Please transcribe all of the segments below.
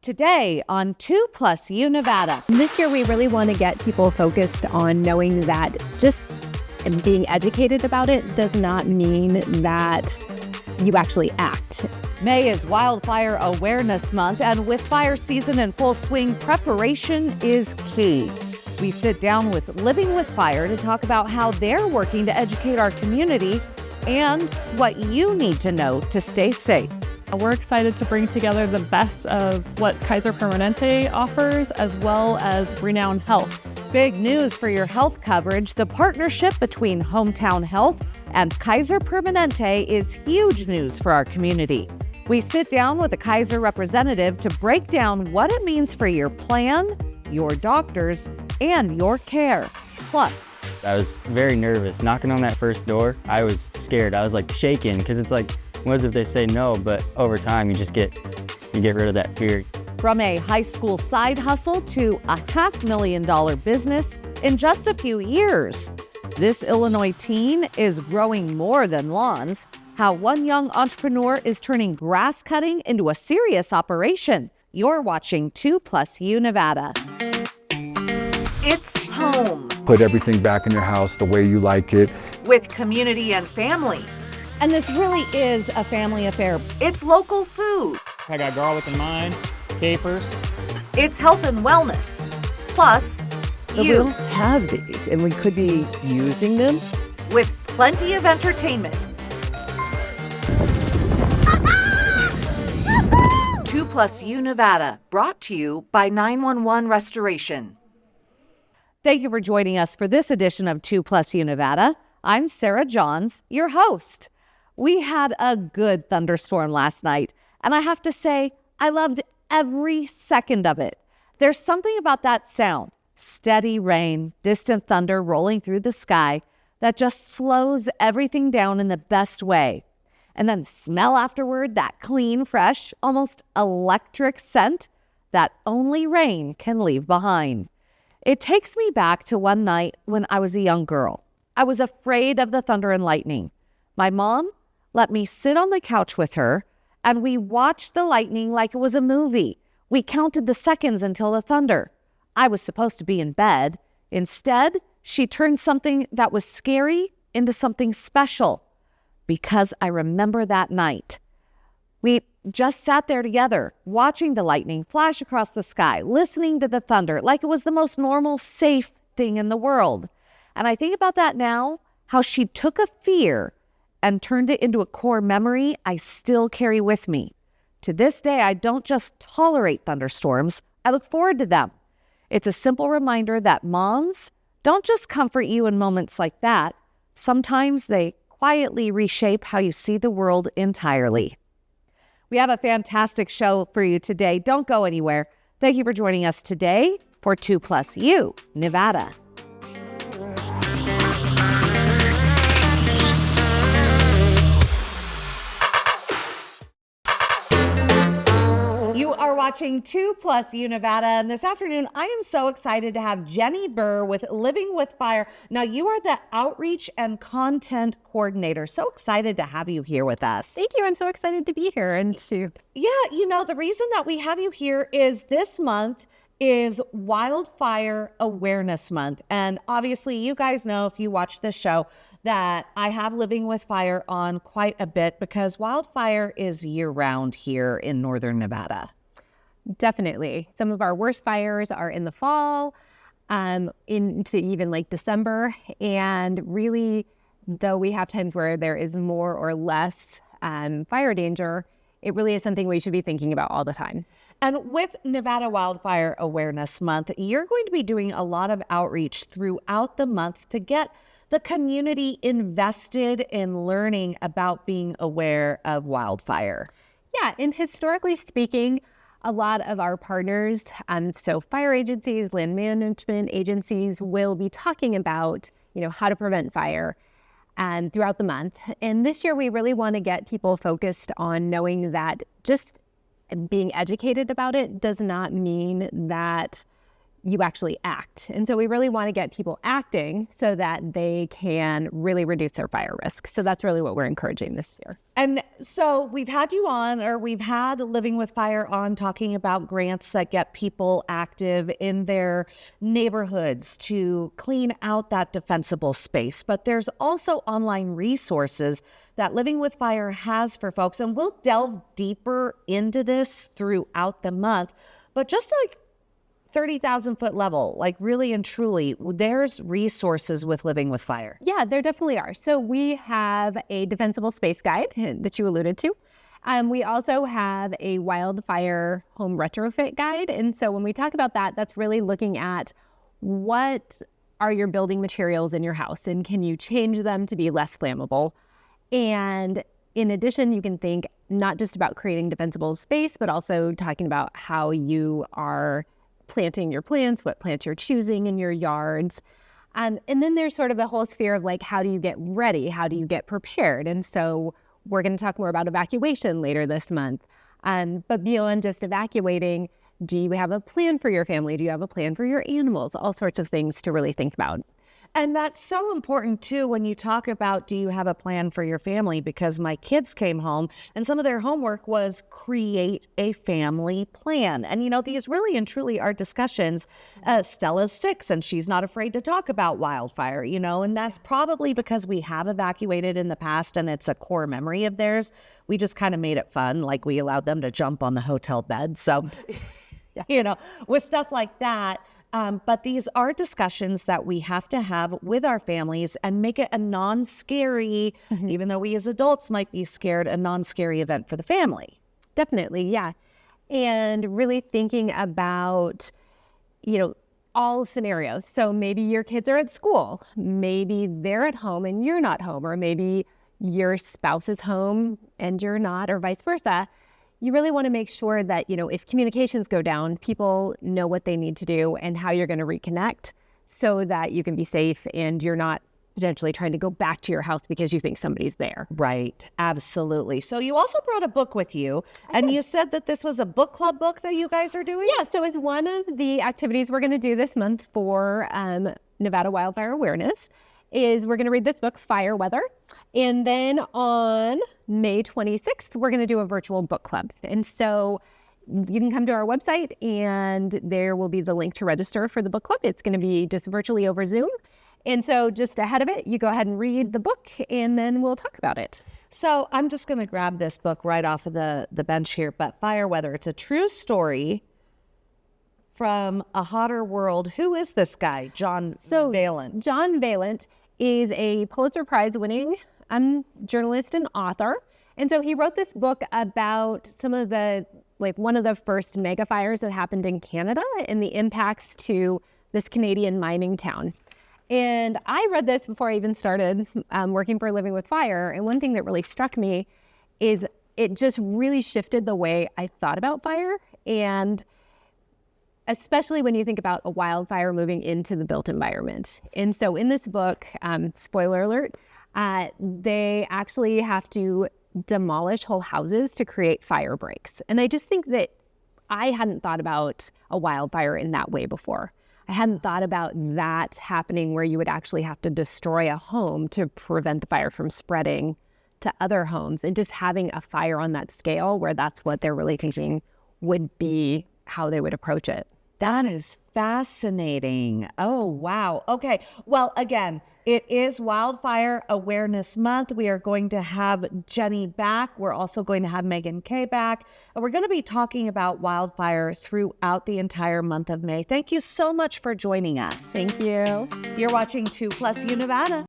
Today on 2+U Nevada. This year, we really want to get people focused on knowing that just being educated about it does not mean that you actually act. May is Wildfire Awareness Month, and with fire season in full swing, preparation is key. We sit down with Living with Fire to talk about how they're working to educate our community and what you need to know to stay safe. We're excited to bring together the best of what Kaiser Permanente offers, as well as Renown Health. Big news for your health coverage. The partnership between Hometown Health and Kaiser Permanente is huge news for our community. We sit down with a Kaiser representative to break down what it means for your plan, your doctors, and your care. Plus, I was very nervous. Knocking on that first door, I was scared. I was like shaking because it's like, what if they say no? But over time, you get rid of that fear. From a high school side hustle to a $500,000 business in just a few years, this Illinois teen is growing more than lawns. How one young entrepreneur is turning grass cutting into a serious operation. You're watching 2+U Nevada. It's home. Put everything back in your house the way you like it. With community and family. And this really is a family affair. It's local food. I got garlic in mine, capers. It's health and wellness. Plus, we don't have these, and we could be using them. With plenty of entertainment. 2+U Nevada, brought to you by 911 Restoration. Thank you for joining us for this edition of 2+U Nevada. I'm Sarah Johns, your host. We had a good thunderstorm last night, and I have to say, I loved every second of it. There's something about that sound, steady rain, distant thunder rolling through the sky, that just slows everything down in the best way. And then the smell afterward, that clean, fresh, almost electric scent that only rain can leave behind. It takes me back to one night when I was a young girl. I was afraid of the thunder and lightning. My mom let me sit on the couch with her, and we watched the lightning like it was a movie. We counted the seconds until the thunder. I was supposed to be in bed. Instead, she turned something that was scary into something special. Because I remember that night. We just sat there together, watching the lightning flash across the sky, listening to the thunder like it was the most normal, safe thing in the world. And I think about that now, how she took a fear and turned it into a core memory I still carry with me. To this day, I don't just tolerate thunderstorms, I look forward to them. It's a simple reminder that moms don't just comfort you in moments like that. Sometimes they quietly reshape how you see the world entirely. We have a fantastic show for you today. Don't go anywhere. Thank you for joining us today for 2+U Nevada. You are watching 2+U Nevada, and this afternoon I am so excited to have Jenny Burr with Living with Fire. Now, you are the outreach and content coordinator. So excited to have you here with us. Thank you. I'm so excited to be here and to... Yeah, the reason that we have you here is this month is Wildfire Awareness Month. And obviously, you guys know, if you watch this show, that I have Living with Fire on quite a bit because wildfire is year-round here in northern Nevada. Definitely. Some of our worst fires are in the fall, into even like December. And really, though we have times where there is more or less fire danger, it really is something we should be thinking about all the time. And with Nevada Wildfire Awareness Month, you're going to be doing a lot of outreach throughout the month to get the community invested in learning about being aware of wildfire. Yeah, and historically speaking, a lot of our partners, so fire agencies, land management agencies, will be talking about, how to prevent fire throughout the month. And this year, we really want to get people focused on knowing that just being educated about it does not mean that you actually act. And so we really want to get people acting so that they can really reduce their fire risk. So that's really what we're encouraging this year. And so we've had you on, or we've had Living with Fire on, talking about grants that get people active in their neighborhoods to clean out that defensible space. But there's also online resources that Living with Fire has for folks. And we'll delve deeper into this throughout the month. But just like 30,000 foot level, like really and truly, there's resources with Living with Fire. Yeah, there definitely are. So we have a defensible space guide that you alluded to. We also have a wildfire home retrofit guide. And so when we talk about that, that's really looking at what are your building materials in your house and can you change them to be less flammable? And in addition, you can think not just about creating defensible space, but also talking about how you are planting your plants, what plants you're choosing in your yards. And then there's sort of the whole sphere of like, how do you get ready? How do you get prepared? And so we're going to talk more about evacuation later this month. But beyond just evacuating, do you have a plan for your family? Do you have a plan for your animals? All sorts of things to really think about. And that's so important too when you talk about, do you have a plan for your family? Because my kids came home and some of their homework was create a family plan. And, you know, these really and truly are discussions. Stella's 6 and she's not afraid to talk about wildfire, you know, and that's probably because we have evacuated in the past and it's a core memory of theirs. We just kind of made it fun. Like we allowed them to jump on the hotel bed. So, you know, with stuff like that. But these are discussions that we have to have with our families and make it a non-scary, even though we as adults might be scared, a non-scary event for the family. Definitely, yeah. And really thinking about, you know, all scenarios. So maybe your kids are at school, maybe they're at home and you're not home, or maybe your spouse is home and you're not, or vice versa. You really want to make sure that, you know, if communications go down, people know what they need to do and how you're going to reconnect so that you can be safe and you're not potentially trying to go back to your house because you think somebody's there. Right. Absolutely. So you also brought a book with you and you said that this was a book club book that you guys are doing? Yeah. So it's one of the activities we're going to do this month for Nevada Wildfire Awareness is we're going to read this book, Fire Weather. And then on May 26th, we're going to do a virtual book club. And so you can come to our website and there will be the link to register for the book club. It's going to be just virtually over Zoom. And so just ahead of it, you go ahead and read the book and then we'll talk about it. So I'm just going to grab this book right off of the bench here, but Fire Weather, it's a true story from a hotter world. Who is this guy? John Valent. John Valent is a Pulitzer Prize winning journalist and author. And so he wrote this book about some of the, like one of the first mega fires that happened in Canada and the impacts to this Canadian mining town. And I read this before I even started working for Living with Fire. And one thing that really struck me is it just really shifted the way I thought about fire. And especially when you think about a wildfire moving into the built environment. And so in this book, spoiler alert, they actually have to demolish whole houses to create fire breaks. And I just think that I hadn't thought about a wildfire in that way before. I hadn't thought about that happening where you would actually have to destroy a home to prevent the fire from spreading to other homes, and just having a fire on that scale where that's what they're really thinking would be how they would approach it. That is fascinating. Oh, wow. Okay. Well, again, it is Wildfire Awareness Month. We are going to have Jenny back. We're also going to have Megan Kay back. And we're going to be talking about wildfire throughout the entire month of May. Thank you so much for joining us. Thank you. You're watching 2+ U Nevada.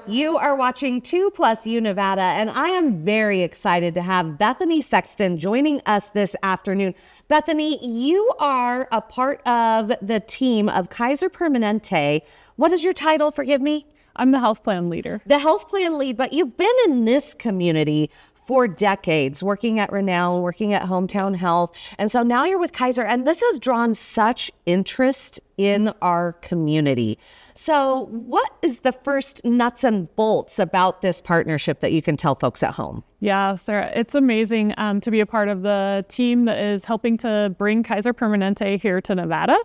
You are watching 2+ U Nevada, and I am very excited to have Bethany Sexton joining us this afternoon. Bethany, you are a part of the team of Kaiser Permanente. What is your title? Forgive me. I'm the health plan leader. The health plan lead, but you've been in this community for decades, working at Renown, working at Hometown Health. And so now you're with Kaiser, and this has drawn such interest in our community. So what is the first nuts and bolts about this partnership that you can tell folks at home? Yeah, Sarah, it's amazing to be a part of the team that is helping to bring Kaiser Permanente here to Nevada.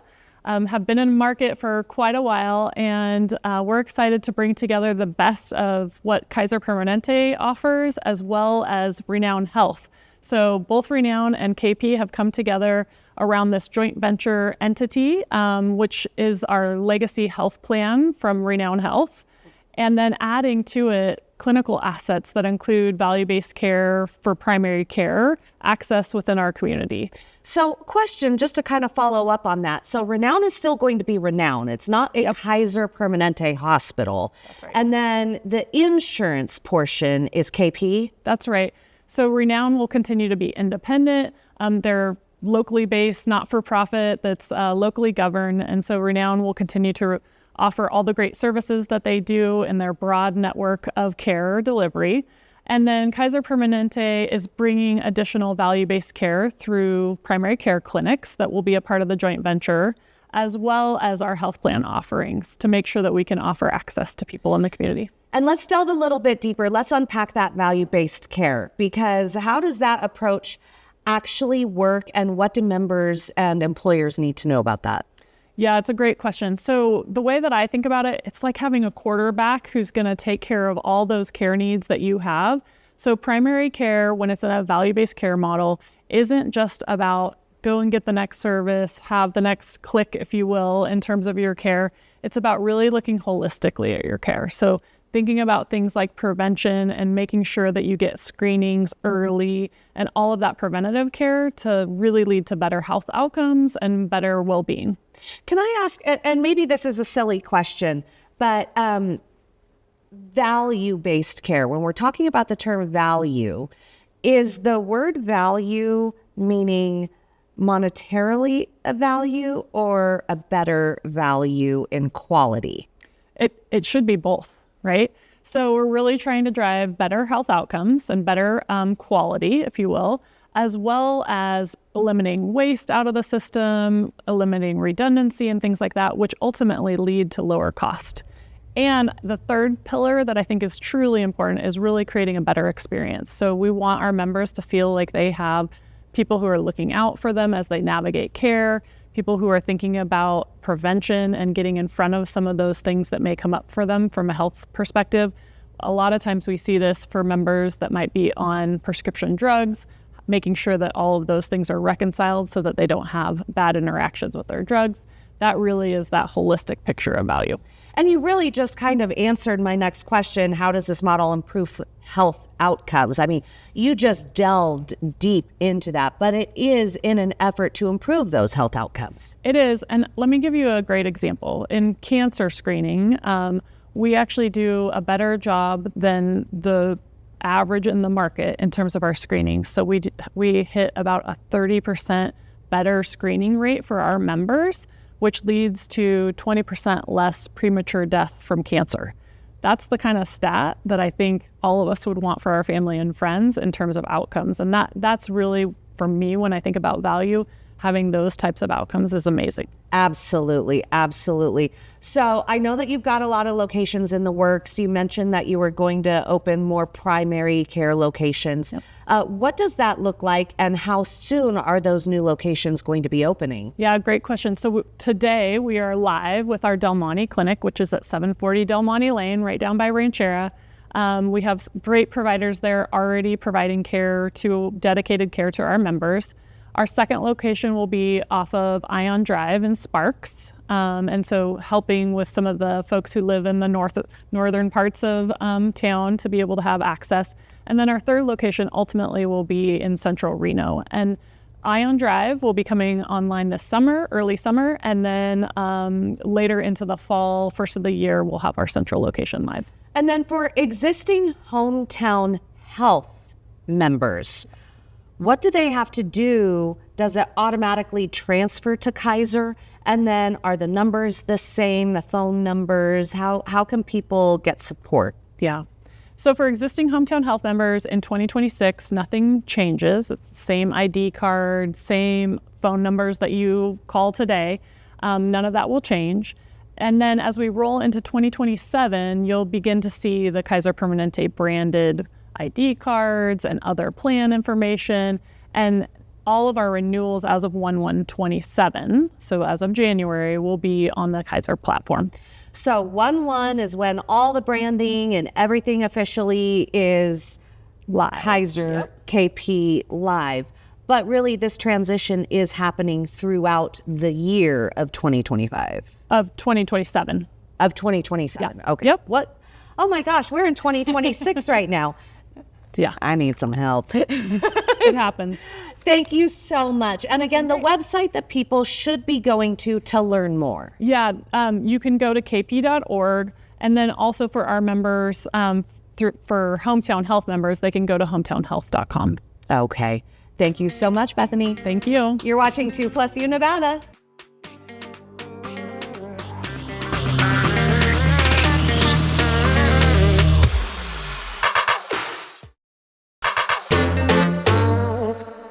Have been in market for quite a while, and we're excited to bring together the best of what Kaiser Permanente offers, as well as Renown Health. So both Renown and KP have come together around this joint venture entity, which is our legacy health plan from Renown Health, and then adding to it clinical assets that include value-based care for primary care access within our community. So question, just to kind of follow up on that. So Renown is still going to be Renown. It's not a Kaiser Permanente hospital. That's right. And then the insurance portion is KP? That's right. So Renown will continue to be independent. They're locally based, not-for-profit, that's locally governed. And so Renown will continue to offer all the great services that they do in their broad network of care delivery. And then Kaiser Permanente is bringing additional value-based care through primary care clinics that will be a part of the joint venture, as well as our health plan offerings to make sure that we can offer access to people in the community. And let's delve a little bit deeper. Let's unpack that value-based care, because how does that approach actually work, and what do members and employers need to know about that? Yeah, it's a great question. So the way that I think about it, it's like having a quarterback who's going to take care of all those care needs that you have. So primary care, when it's in a value-based care model, isn't just about go and get the next service, have the next click, if you will, in terms of your care. It's about really looking holistically at your care. So thinking about things like prevention and making sure that you get screenings early and all of that preventative care to really lead to better health outcomes and better well-being. Can I ask, and maybe this is a silly question, but value-based care, when we're talking about the term value, is the word value meaning monetarily a value or a better value in quality? It should be both, right? So we're really trying to drive better health outcomes and better quality, if you will, as well as eliminating waste out of the system, eliminating redundancy and things like that, which ultimately lead to lower cost. And the third pillar that I think is truly important is really creating a better experience. So we want our members to feel like they have people who are looking out for them as they navigate care, people who are thinking about prevention and getting in front of some of those things that may come up for them from a health perspective. A lot of times we see this for members that might be on prescription drugs, making sure that all of those things are reconciled so that they don't have bad interactions with their drugs. That really is that holistic picture of value. And you really just kind of answered my next question. How does this model improve health outcomes? I mean, you just delved deep into that, but it is in an effort to improve those health outcomes. It is. And let me give you a great example. In cancer screening, we actually do a better job than the average in the market in terms of our screening. So we hit about a 30% better screening rate for our members, which leads to 20% less premature death from cancer. That's the kind of stat that I think all of us would want for our family and friends in terms of outcomes. And that's really, for me, when I think about value, having those types of outcomes is amazing. Absolutely. Absolutely. So I know that you've got a lot of locations in the works. You mentioned that you were going to open more primary care locations. Yep. What does that look like, and how soon are those new locations going to be opening? Yeah, great question. So today we are live with our Del Monte clinic, which is at 740 Del Monte Lane, right down by Ranchera. We have great providers there already providing dedicated care to our members. Our second location will be off of Ion Drive in Sparks. And so helping with some of the folks who live in the northern parts of town to be able to have access. And then our third location ultimately will be in central Reno. And Ion Drive will be coming online this summer, early summer, and then later into the fall, first of the year, we'll have our central location live. And then for existing Hometown Health members, what do they have to do? Does it automatically transfer to Kaiser? And then are the numbers the same, the phone numbers? How can people get support? Yeah. So for existing Hometown Health members in 2026, nothing changes. It's the same ID card, same phone numbers that you call today. None of that will change. And then as we roll into 2027, you'll begin to see the Kaiser Permanente branded ID cards and other plan information. And all of our renewals as of 1/1/27, so as of January, will be on the Kaiser platform. So 1/1 is when all the branding and everything officially is Live. Kaiser KP live. But really, this transition is happening throughout the year of 2025. Of 2027. Of 2027. Yeah. Okay. Yep. What? Oh my gosh, we're in 2026 right now. Yeah, I need some help. it happens. Thank you so much. And again, the website that people should be going to learn more. Yeah, you can go to kp.org. And then also for our members, for Hometown Health members, they can go to hometownhealth.com. Okay. Thank you so much, Bethany. Thank you. You're watching 2+U Nevada.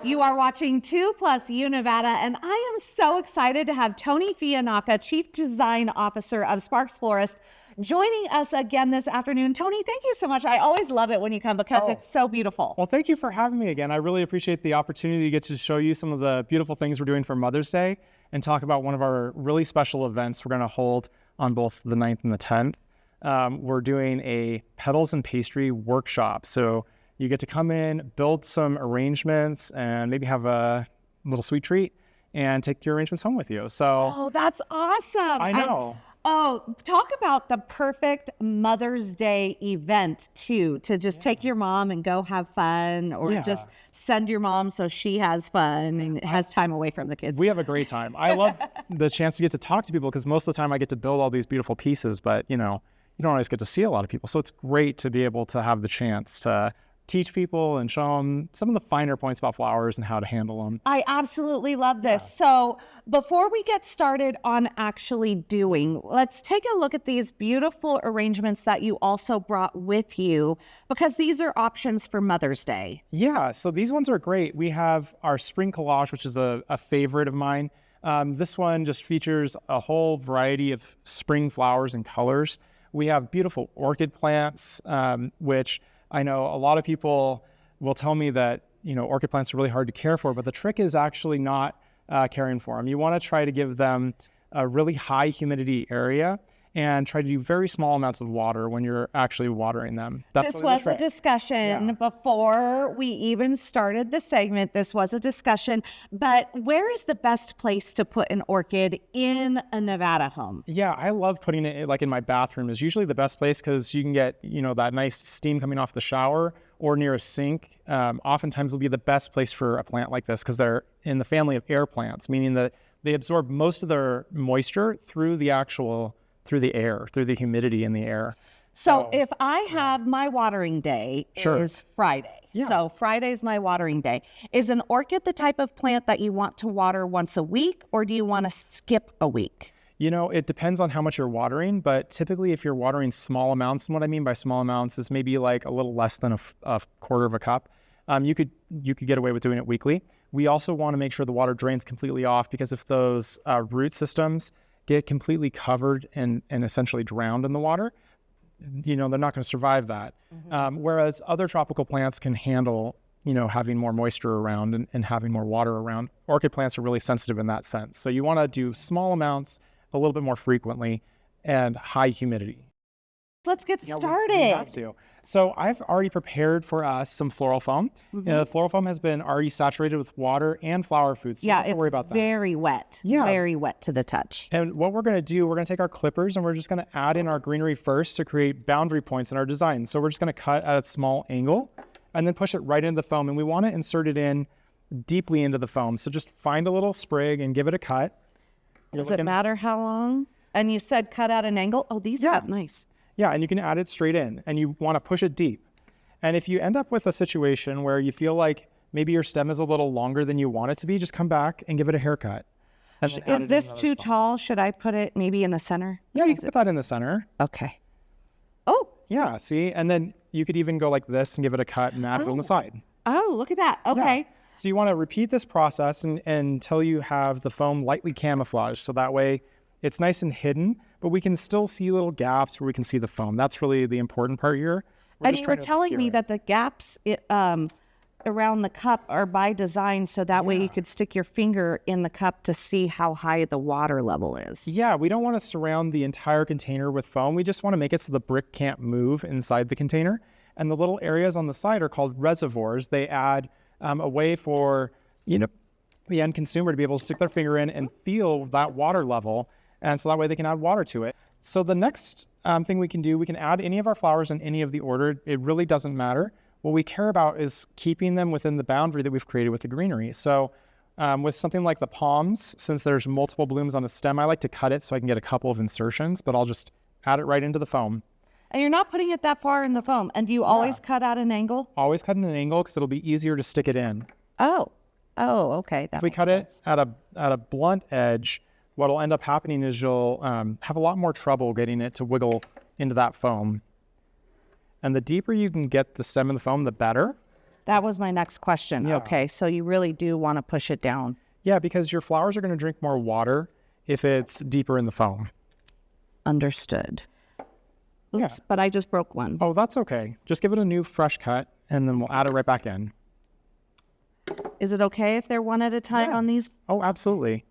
You are watching 2+U Nevada, and I am so excited to have Tony Fianacca, Chief Design Officer of Sparks Florist, joining us again this afternoon. Tony, thank you so much. I always love it when you come because it's so beautiful. Well, thank you for having me again. I really appreciate the opportunity to get to show you some of the beautiful things we're doing for Mother's Day and talk about one of our really special events we're going to hold on both the 9th and the 10th. We're doing a Petals and Pastry workshop. So you get to come in, build some arrangements, and maybe have a little sweet treat and take your arrangements home with you. So, oh, that's awesome. I know. Talk about the perfect Mother's Day event too, to just take your mom and go have fun, or just send your mom so she has fun and has time away from the kids. We have a great time. I love the chance to get to talk to people because most of the time I get to build all these beautiful pieces, but you don't always get to see a lot of people. So it's great to be able to have the chance to teach people and show them some of the finer points about flowers and how to handle them. I absolutely love this. So before we get started on actually doing, let's take a look at these beautiful arrangements that you also brought with you, because these are options for Mother's Day. Yeah, so these ones are great. We have our spring collage, which is a favorite of mine. This one just features a whole variety of spring flowers and colors. We have beautiful orchid plants, which I know a lot of people will tell me that, orchid plants are really hard to care for, but the trick is actually not caring for them. You want to try to give them a really high humidity area and try to do very small amounts of water when you're actually watering them. That's This was a discussion before we even started the segment. This was a discussion, but where is the best place to put an orchid in a Nevada home? Yeah, I love putting it like in my bathroom is usually the best place because you can get, that nice steam coming off the shower or near a sink. Oftentimes will be the best place for a plant like this because they're in the family of air plants, meaning that they absorb most of their moisture through the air, through the humidity in the air. So if I have my watering day is Friday. Yeah. So Friday's my watering day. Is an orchid the type of plant that you want to water once a week, or do you want to skip a week? It depends on how much you're watering, but typically if you're watering small amounts, and what I mean by small amounts is maybe like a little less than a quarter of a cup, you could get away with doing it weekly. We also want to make sure the water drains completely off, because if those root systems get completely covered and essentially drowned in the water, they're not going to survive that. Mm-hmm. Whereas other tropical plants can handle, having more moisture around and having more water around. Orchid plants are really sensitive in that sense. So you want to do small amounts a little bit more frequently and high humidity. Let's get started. We have to. So I've already prepared for us some floral foam. Mm-hmm. The floral foam has been already saturated with water and flower foods. So you don't have to worry about that. Very wet. Yeah. Very wet to the touch. And what we're going to do, we're going to take our clippers and we're just going to add in our greenery first to create boundary points in our design. So we're just going to cut at a small angle and then push it right into the foam. And we want to insert it in deeply into the foam. So just find a little sprig and give it a cut. Does it matter how long? And you said cut at an angle? Oh, these cut nice. Yeah, and you can add it straight in, and you want to push it deep. And if you end up with a situation where you feel like maybe your stem is a little longer than you want it to be, just come back and give it a haircut. Is this too tall? Should I put it maybe in the center? Yeah, you can put that in the center. Okay. Oh. Yeah, see? And then You could even go like this and give it a cut and add it on the side. Oh, look at that. Okay. Yeah. So you want to repeat this process until you have the foam lightly camouflaged. So that way it's nice and hidden, but we can still see little gaps where we can see the foam. That's really the important part here. And you were telling me that the gaps around the cup are by design, so that way you could stick your finger in the cup to see how high the water level is. Yeah, we don't want to surround the entire container with foam. We just want to make it so the brick can't move inside the container. And the little areas on the side are called reservoirs. They add a way for the end consumer to be able to stick their finger in and feel that water level. And so that way they can add water to it. So the next thing we can do, we can add any of our flowers in any of the order. It really doesn't matter. What we care about is keeping them within the boundary that we've created with the greenery. So with something like the palms, since there's multiple blooms on a stem, I like to cut it so I can get a couple of insertions, but I'll just add it right into the foam. And you're not putting it that far in the foam. And do you always cut at an angle? Always cut at an angle because it'll be easier to stick it in. Oh, okay. If we cut it at a blunt edge, what'll end up happening is you'll have a lot more trouble getting it to wiggle into that foam. And the deeper you can get the stem of the foam, the better. That was my next question. Yeah. Okay, so you really do want to push it down. Yeah, because your flowers are going to drink more water if it's deeper in the foam. Understood. Oops, Yeah. but I just broke one. Oh, that's okay. Just give it a new fresh cut, and then we'll add it right back in. Is it okay if they're one at a time on these? Oh, absolutely.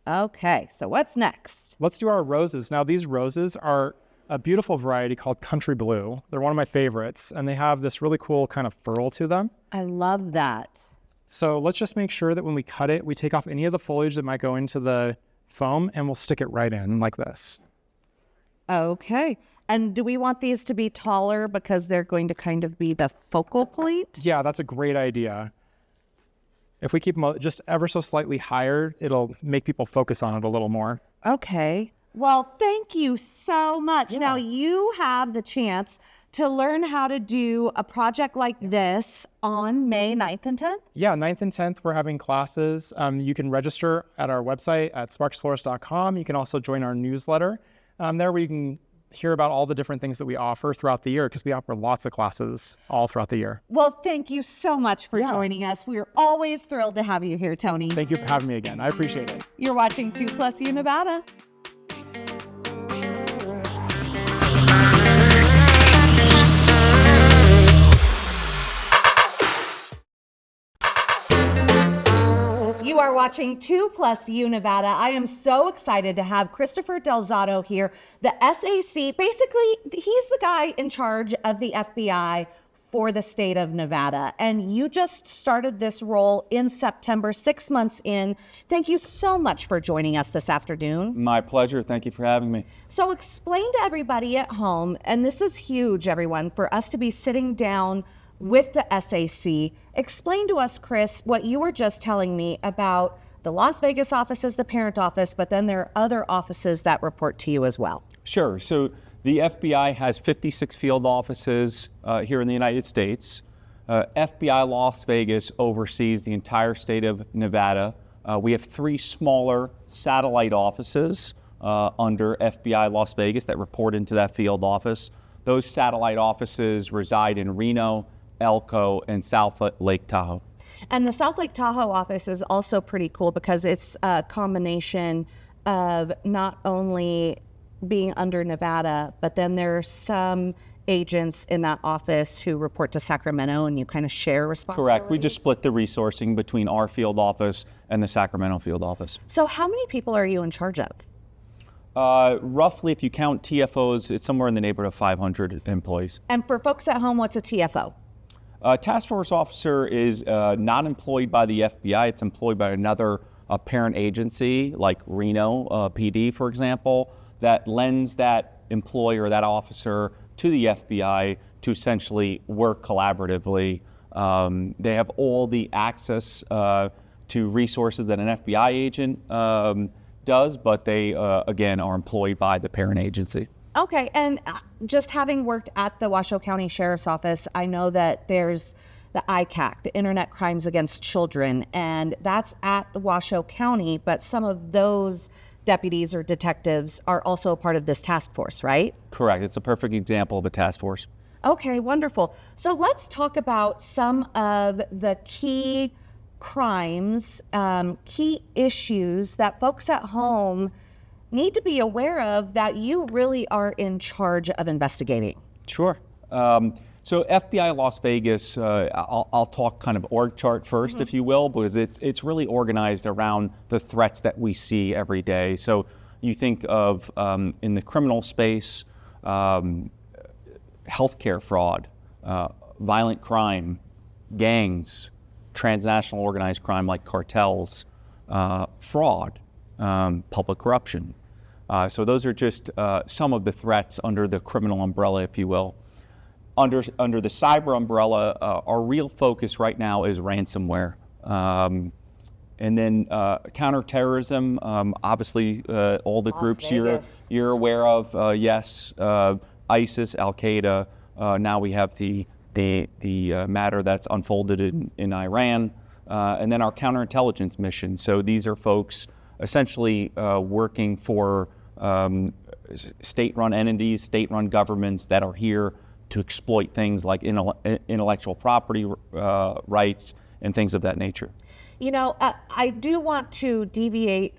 Okay, so what's next? Let's do our roses. Now, these roses are a beautiful variety called Country Blue. They're one of my favorites, and they have this really cool kind of furl to them. I love that. So let's just make sure that when we cut it, we take off any of the foliage that might go into the foam, and we'll stick it right in like this. Okay. And do we want these to be taller because they're going to kind of be the focal point? Yeah, that's a great idea. If we keep them just ever so slightly higher, it'll make people focus on it a little more. Okay. Well, thank you so much. Yeah. Now you have the chance to learn how to do a project like this on May 9th and 10th? Yeah, 9th and 10th, we're having classes. You can register at our website at sparksflorist.com. You can also join our newsletter. There where you can hear about all the different things that we offer throughout the year because we offer lots of classes all throughout the year. Well, thank you so much for joining us. We're always thrilled to have you here, Tony. Thank you for having me again. I appreciate it. You're watching 2+ U Nevada. You are watching 2+ U Nevada. I am so excited to have Christopher Delzato here, the SAC. Basically, he's the guy in charge of the FBI for the state of Nevada. And you just started this role in September, 6 months in. Thank you so much for joining us this afternoon. My pleasure. Thank you for having me. So explain to everybody at home, and this is huge, everyone, for us to be sitting down with the SAC. Explain to us, Chris, what you were just telling me about the Las Vegas office is the parent office, but then there are other offices that report to you as well. Sure. So the FBI has 56 field offices here in the United States. FBI Las Vegas oversees the entire state of Nevada. We have 3 smaller satellite offices under FBI Las Vegas that report into that field office. Those satellite offices reside in Reno, Elko, and South Lake Tahoe. And the South Lake Tahoe office is also pretty cool because it's a combination of not only being under Nevada, but then there's some agents in that office who report to Sacramento, and you kind of share responsibilities. Correct. We just split the resourcing between our field office and the Sacramento field office. So how many people are you in charge of? Roughly, if you count TFOs, it's somewhere in the neighborhood of 500 employees. And for folks at home, what's a TFO? Task force officer is not employed by the FBI. It's employed by another parent agency, like Reno PD, for example, that lends that employee or that officer to the FBI to essentially work collaboratively. They have all the access to resources that an FBI agent does, but they, again, are employed by the parent agency. Okay, and just having worked at the Washoe County Sheriff's Office, I know that there's the ICAC, the Internet Crimes Against Children, and that's at the Washoe County, but some of those deputies or detectives are also a part of this task force, right? Correct. It's a perfect example of a task force. Okay, wonderful. So let's talk about some of the key crimes, key issues that folks at home need to be aware of that you really are in charge of investigating. Sure. So FBI Las Vegas, I'll talk kind of org chart first, if you will, because it's really organized around the threats that we see every day. So you think of in the criminal space, healthcare fraud, violent crime, gangs, transnational organized crime like cartels, fraud, public corruption. So those are just some of the threats under the criminal umbrella, if you will. Under the cyber umbrella, our real focus right now is ransomware. And then counterterrorism, obviously all the groups you're aware of, yes, ISIS, Al-Qaeda. Now we have the matter that's unfolded in Iran, and then our counterintelligence mission. So these are folks essentially working for state-run entities, state-run governments that are here to exploit things like intellectual property rights and things of that nature. You know, I do want to deviate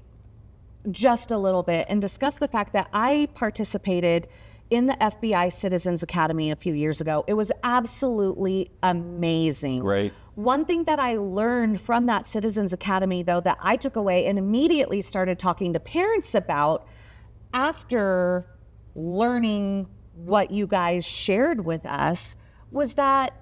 just a little bit and discuss the fact that I participated in the FBI Citizens Academy a few years ago. It was absolutely amazing. Great. One thing that I learned from that Citizens Academy, though, that I took away and immediately started talking to parents about after learning what you guys shared with us, was that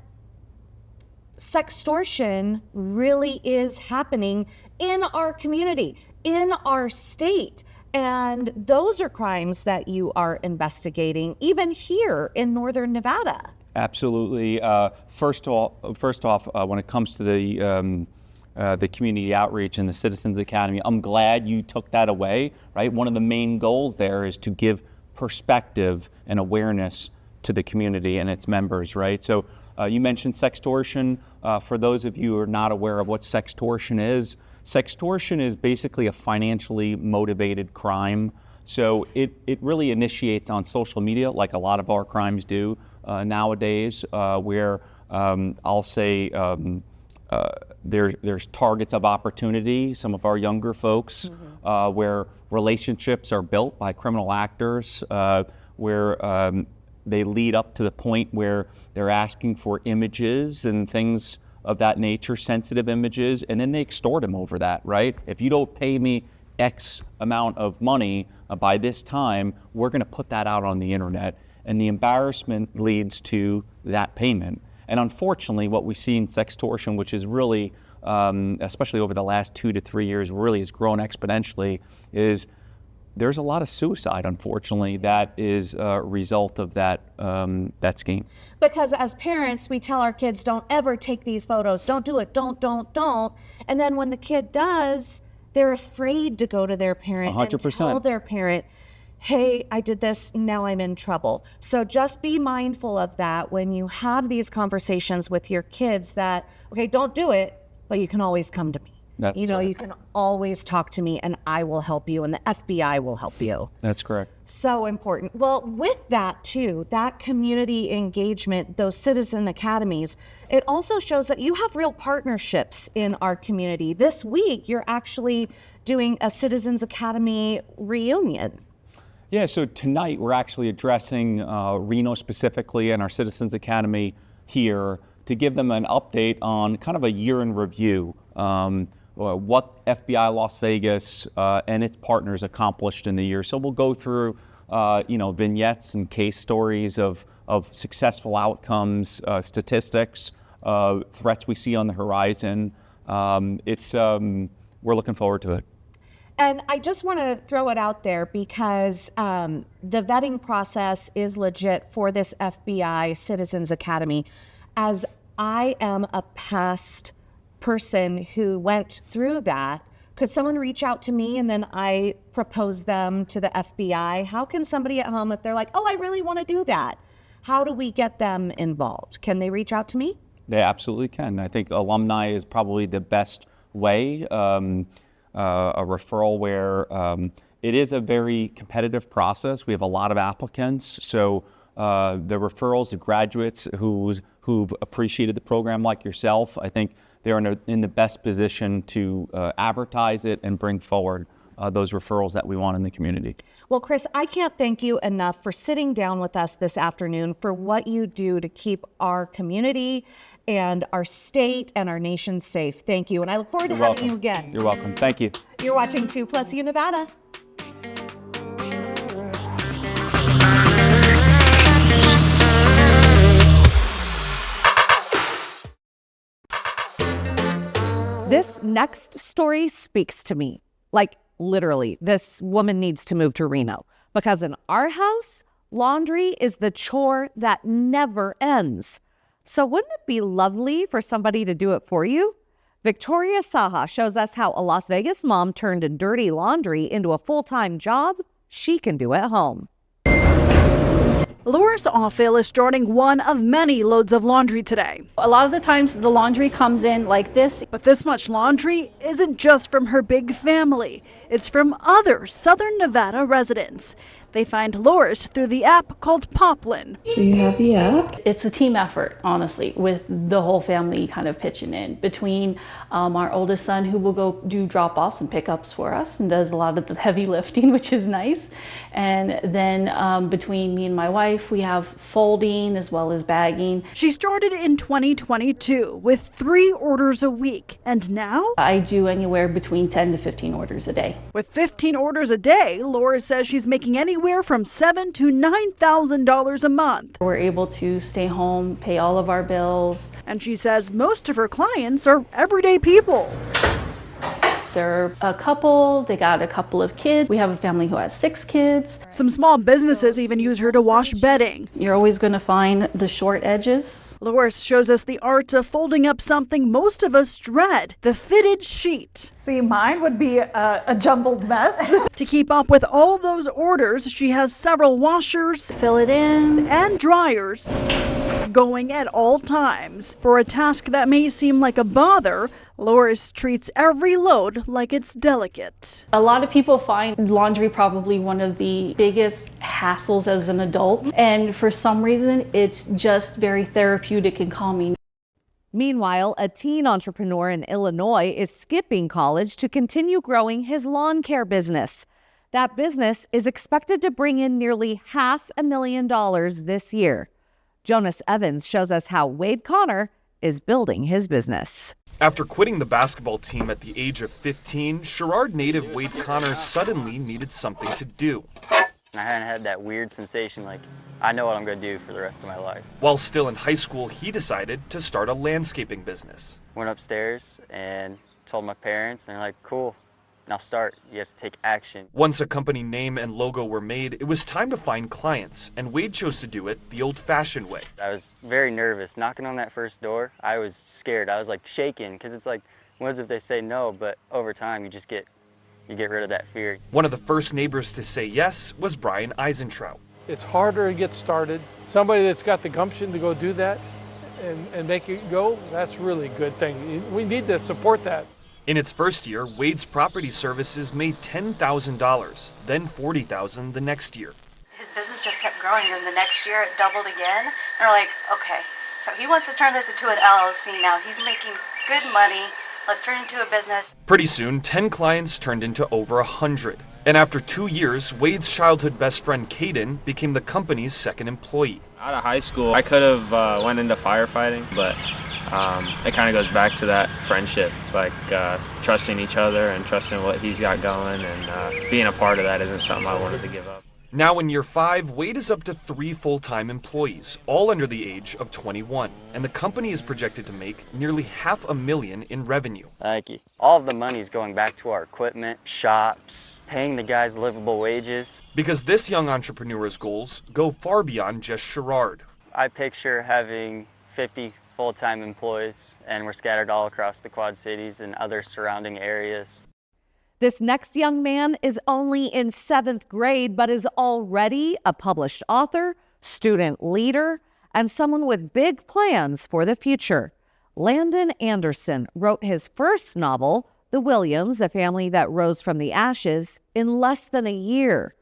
sextortion really is happening in our community, in our state. And those are crimes that you are investigating, even here in Northern Nevada. Absolutely. First off, when it comes to the community outreach and the Citizens Academy, I'm glad you took that away, right? One of the main goals there is to give perspective and awareness to the community and its members, right? So you mentioned sextortion. For those of you who are not aware of what sextortion is basically a financially motivated crime. So it really initiates on social media, like a lot of our crimes do nowadays, where I'll say there's targets of opportunity, some of our younger folks, where relationships are built by criminal actors, where they lead up to the point where they're asking for images and things of that nature, sensitive images, and then they extort them over that, right? If you don't pay me X amount of money by this time, we're gonna put that out on the internet. And the embarrassment leads to that payment. And unfortunately, what we see in sextortion, which is really, especially over the last 2 to 3 years, really has grown exponentially, is there's a lot of suicide, unfortunately, that is a result of that scheme. Because as parents, we tell our kids, don't ever take these photos, don't do it, don't. And then when the kid does, they're afraid to go to their parent 100%. and tell their parent, hey, I did this, now I'm in trouble. So just be mindful of that when you have these conversations with your kids that, okay, don't do it, but you can always come to me. That's you know, right. you can always talk to me and I will help you and the FBI will help you. That's correct. So important. Well, with that too, that community engagement, those citizen academies, it also shows that you have real partnerships in our community. This week, you're actually doing a Citizens Academy reunion. Yeah, so tonight we're actually addressing Reno specifically and our Citizens Academy here to give them an update on kind of a year in review. What FBI Las Vegas and its partners accomplished in the year. So we'll go through, vignettes and case stories of successful outcomes, statistics, threats we see on the horizon. We're looking forward to it. And I just want to throw it out there because the vetting process is legit for this FBI Citizens Academy. As I am a past person who went through that, could someone reach out to me and then I propose them to the FBI? How can somebody at home, if they're like, oh, I really want to do that, how do we get them involved? Can they reach out to me? They absolutely can. I think alumni is probably the best way, a referral where it is a very competitive process. We have a lot of applicants, so the referrals, the graduates who've appreciated the program like yourself. I think they're in the best position to advertise it and bring forward those referrals that we want in the community. Well, Chris, I can't thank you enough for sitting down with us this afternoon, for what you do to keep our community and our state and our nation safe. Thank you. And I look forward to having you again. You're welcome. Thank you. You're watching 2+ Nevada. This next story speaks to me. Like, literally, this woman needs to move to Reno, because in our house, laundry is the chore that never ends. So wouldn't it be lovely for somebody to do it for you? Victoria Saha shows us how a Las Vegas mom turned dirty laundry into a full-time job she can do at home. Laura's Offil is starting one of many loads of laundry today. A lot of the times the laundry comes in like this. But this much laundry isn't just from her big family. It's from other Southern Nevada residents. They find Laura's through the app called Poplin. So you have the app. It's a team effort, honestly, with the whole family kind of pitching in. Between our oldest son, who will go do drop-offs and pickups for us and does a lot of the heavy lifting, which is nice. And then between me and my wife, we have folding as well as bagging. She started in 2022 with 3 orders a week. And now? I do anywhere between 10 to 15 orders a day. With 15 orders a day, Laura says she's making anywhere from $7,000 to $9,000 a month. We're able to stay home, pay all of our bills. And she says most of her clients are everyday people. They're a couple, they got a couple of kids. We have a family who has 6 kids. Some small businesses even use her to wash bedding. You're always going to find the short edges. Laura shows us the art of folding up something most of us dread, the fitted sheet. See, mine would be a jumbled mess. To keep up with all those orders, she has several washers, fill it in, and dryers going at all times. For a task that may seem like a bother, Loris treats every load like it's delicate. A lot of people find laundry probably one of the biggest hassles as an adult, and for some reason it's just very therapeutic and calming. Meanwhile, a teen entrepreneur in Illinois is skipping college to continue growing his lawn care business. That business is expected to bring in nearly $500,000 this year. Jonas Evans shows us how Wade Connor is building his business. After quitting the basketball team at the age of 15, Sherrard native Wade Connor suddenly needed something to do. I hadn't had that weird sensation like, I know what I'm going to do for the rest of my life. While still in high school, he decided to start a landscaping business. Went upstairs and told my parents, and they're like, cool, now start. You have to take action. Once a company name and logo were made, it was time to find clients, and Wade chose to do it the old-fashioned way. I was very nervous. Knocking on that first door, I was scared. I was like shaking, because it's like, what if they say no? But over time, you get rid of that fear. One of the first neighbors to say yes was Brian Eisentrout. It's harder to get started. Somebody that's got the gumption to go do that and make it go, that's really a good thing. We need to support that. In its first year, Wade's property services made $10,000, then $40,000 the next year. His business just kept growing, and the next year it doubled again. And we're like, okay, so he wants to turn this into an LLC now. He's making good money. Let's turn it into a business. Pretty soon, 10 clients turned into over 100. And after 2 years, Wade's childhood best friend, Caden, became the company's second employee. Out of high school, I could have went into firefighting, but it kind of goes back to that friendship, like trusting each other and trusting what he's got going, and being a part of that isn't something I wanted to give up. Now in year 5, Wade is up to 3 full-time employees, all under the age of 21, and the company is projected to make nearly $500,000 in revenue. Thank you. All of the money is going back to our equipment, shops, paying the guys livable wages. Because this young entrepreneur's goals go far beyond just Sherrard. I picture having 50 full-time employees, and we're scattered all across the Quad Cities and other surrounding areas. This next young man is only in 7th grade, but is already a published author, student leader, and someone with big plans for the future. Landon Anderson wrote his first novel, The Williams, A Family That Rose from the Ashes, in less than a year,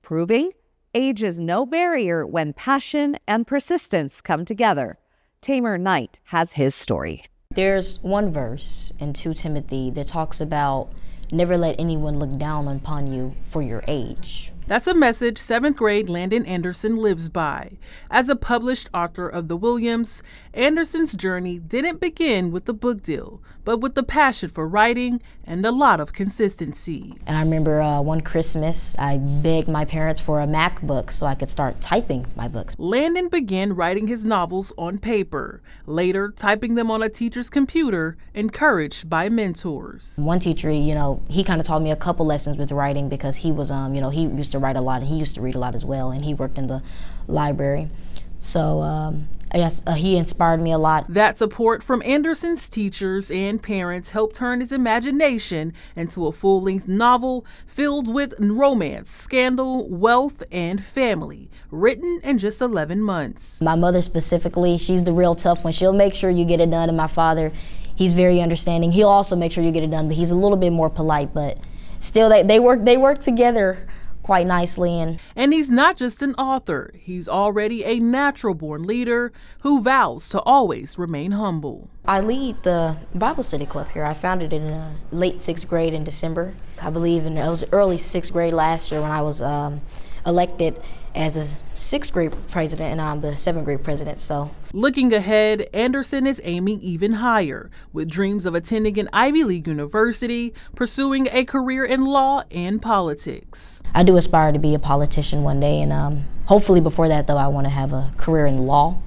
proving Age is no barrier when passion and persistence come together. Tamer Knight has his story. There's one verse in 2 Timothy that talks about never let anyone look down upon you for your age. That's a message 7th grade Landon Anderson lives by. As a published author of the Williams, Anderson's journey didn't begin with the book deal, but with the passion for writing and a lot of consistency. And I remember one Christmas, I begged my parents for a MacBook so I could start typing my books. Landon began writing his novels on paper, later typing them on a teacher's computer, encouraged by mentors. One teacher, he kind of taught me a couple lessons with writing because he was, he used to write a lot and he used to read a lot as well, and he worked in the library. So he inspired me a lot. That support from Anderson's teachers and parents helped turn his imagination into a full-length novel filled with romance, scandal, wealth, and family, written in just 11 months. My mother specifically, she's the real tough one. She'll make sure you get it done, and my father, he's very understanding. He'll also make sure you get it done, but he's a little bit more polite, but still they work together quite nicely. And he's not just an author. He's already a natural-born leader who vows to always remain humble. I lead the Bible study club here. I founded it in late 6th grade in December. I believe it was early 6th grade last year when I was elected as the 6th grade president, and I'm the 7th grade president. So, looking ahead, Anderson is aiming even higher, with dreams of attending an Ivy League university, pursuing a career in law and politics. I do aspire to be a politician one day, and hopefully before that, though, I want to have a career in law,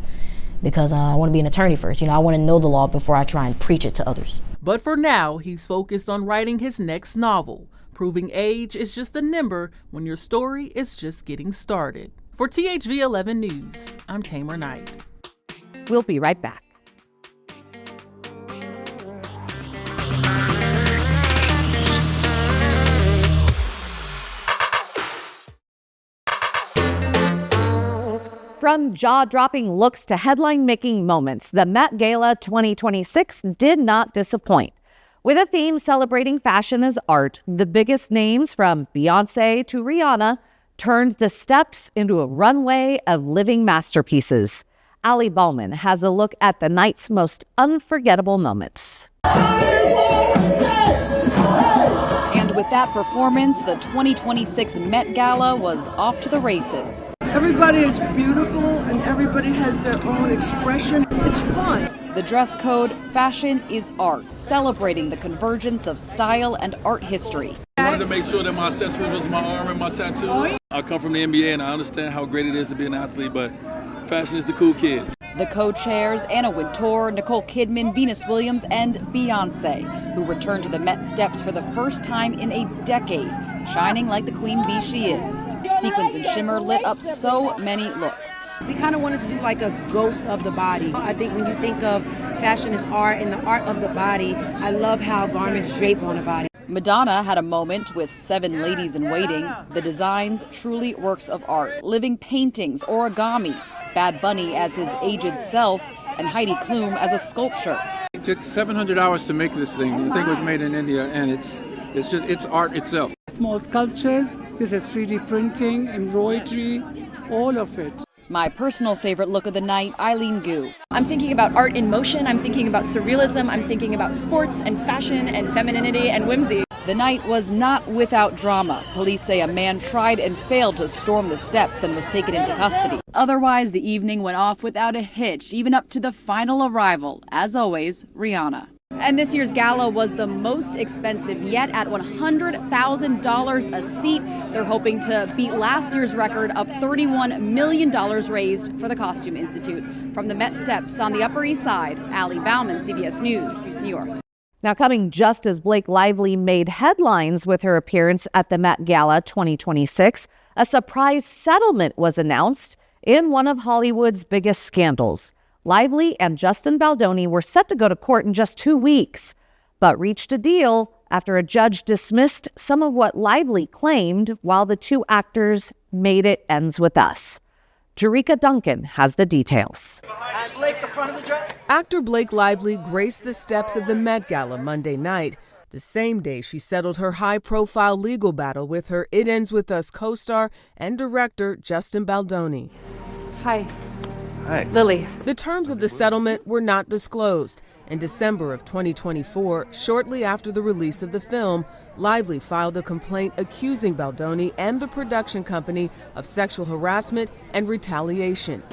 because I want to be an attorney first. I want to know the law before I try and preach it to others. But for now, he's focused on writing his next novel, proving age is just a number when your story is just getting started. For THV 11 News, I'm Tamer Knight. We'll be right back. From jaw-dropping looks to headline-making moments, the Met Gala 2026 did not disappoint. With a theme celebrating fashion as art, the biggest names from Beyonce to Rihanna turned the steps into a runway of living masterpieces. Ali Ballman has a look at the night's most unforgettable moments. And with that performance, the 2026 Met Gala was off to the races. Everybody is beautiful and everybody has their own expression. It's fun. The dress code, fashion is art, celebrating the convergence of style and art history. I wanted to make sure that my accessory was my arm and my tattoo. I come from the NBA and I understand how great it is to be an athlete, but fashion is the cool kids. The co-chairs, Anna Wintour, Nicole Kidman, Venus Williams, and Beyonce, who returned to the Met steps for the first time in a decade, shining like the queen bee she is. Sequins and shimmer lit up so many looks. We kind of wanted to do like a ghost of the body. I think when you think of fashion as art and the art of the body, I love how garments drape on a body. Madonna had a moment with 7 ladies in waiting. The designs truly works of art, living paintings, origami. Bad Bunny as his aged self, and Heidi Klum as a sculpture. It took 700 hours to make this thing. I think it was made in India, and it's art itself. Small sculptures, this is 3D printing, embroidery, all of it. My personal favorite look of the night, Eileen Gu. I'm thinking about art in motion, I'm thinking about surrealism, I'm thinking about sports and fashion and femininity and whimsy. The night was not without drama. Police say a man tried and failed to storm the steps and was taken into custody. Otherwise, the evening went off without a hitch, even up to the final arrival. As always, Rihanna. And this year's gala was the most expensive yet at $100,000 a seat. They're hoping to beat last year's record of $31 million raised for the Costume Institute. From the Met Steps on the Upper East Side, Ali Bauman, CBS News, New York. Now coming just as Blake Lively made headlines with her appearance at the Met Gala 2026, a surprise settlement was announced in one of Hollywood's biggest scandals. Lively and Justin Baldoni were set to go to court in just 2 weeks, but reached a deal after a judge dismissed some of what Lively claimed while the two actors made it ends with us. Jerika Duncan has the details. Actor Blake Lively graced the steps of the Met Gala Monday night the same day she settled her high-profile legal battle with her It Ends With Us co-star and director Justin Baldoni. Hi. Hi. Lily. The terms of the settlement were not disclosed. In December of 2024, shortly after the release of the film, Lively filed a complaint accusing Baldoni and the production company of sexual harassment and retaliation.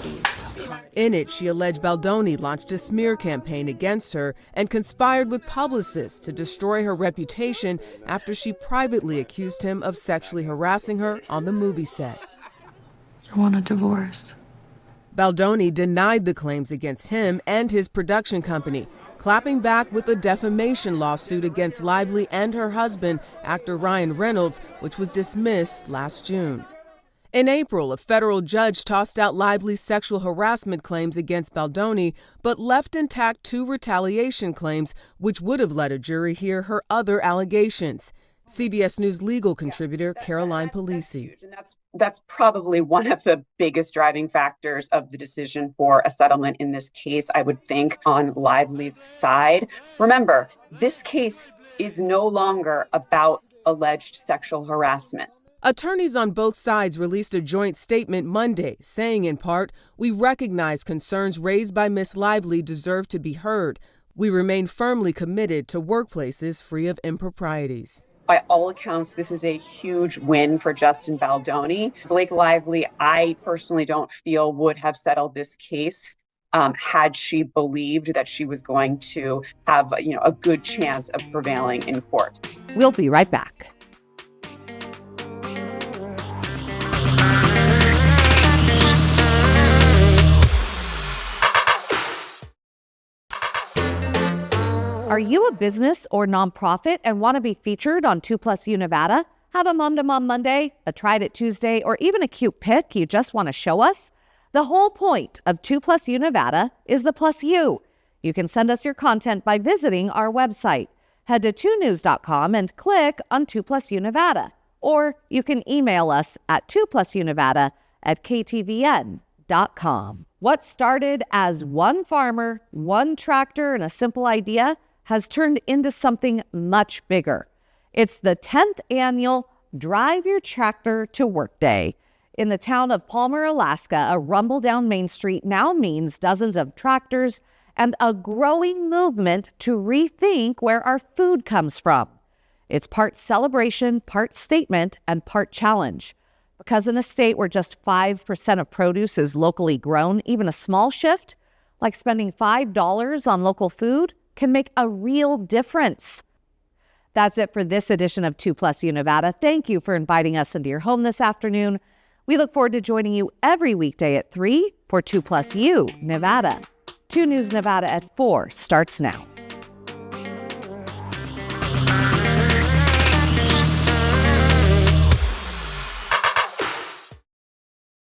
In it, she alleged Baldoni launched a smear campaign against her and conspired with publicists to destroy her reputation after she privately accused him of sexually harassing her on the movie set. I want a divorce. Baldoni denied the claims against him and his production company, clapping back with a defamation lawsuit against Lively and her husband, actor Ryan Reynolds, which was dismissed last June. In April, a federal judge tossed out Lively's sexual harassment claims against Baldoni, but left intact 2 retaliation claims, which would have let a jury hear her other allegations. CBS News legal contributor Caroline Polisi. That's probably one of the biggest driving factors of the decision for a settlement in this case, I would think, on Lively's side. Remember, this case is no longer about alleged sexual harassment. Attorneys on both sides released a joint statement Monday, saying in part, "We recognize concerns raised by Ms. Lively deserve to be heard. We remain firmly committed to workplaces free of improprieties." By all accounts, this is a huge win for Justin Baldoni. Blake Lively, I personally don't feel would have settled this case had she believed that she was going to have, a good chance of prevailing in court. We'll be right back. Are you a business or nonprofit and want to be featured on 2+U Nevada? Have a Mom to Mom Monday, a Tried It Tuesday, or even a cute pic you just want to show us? The whole point of 2+U Nevada is the plus you. You can send us your content by visiting our website. Head to 2news.com and click on 2+U Nevada. Or you can email us at 2+UNevada@ktvn.com. What started as one farmer, one tractor, and a simple idea has turned into something much bigger. It's the 10th annual Drive Your Tractor to Work Day. In the town of Palmer, Alaska, a rumble down Main Street now means dozens of tractors and a growing movement to rethink where our food comes from. It's part celebration, part statement, and part challenge. Because in a state where just 5% of produce is locally grown, even a small shift, like spending $5 on local food, can make a real difference. That's it for this edition of 2+U Nevada. Thank you for inviting us into your home this afternoon. We look forward to joining you every weekday at 3 for 2+U Nevada. 2 News Nevada at 4 starts now.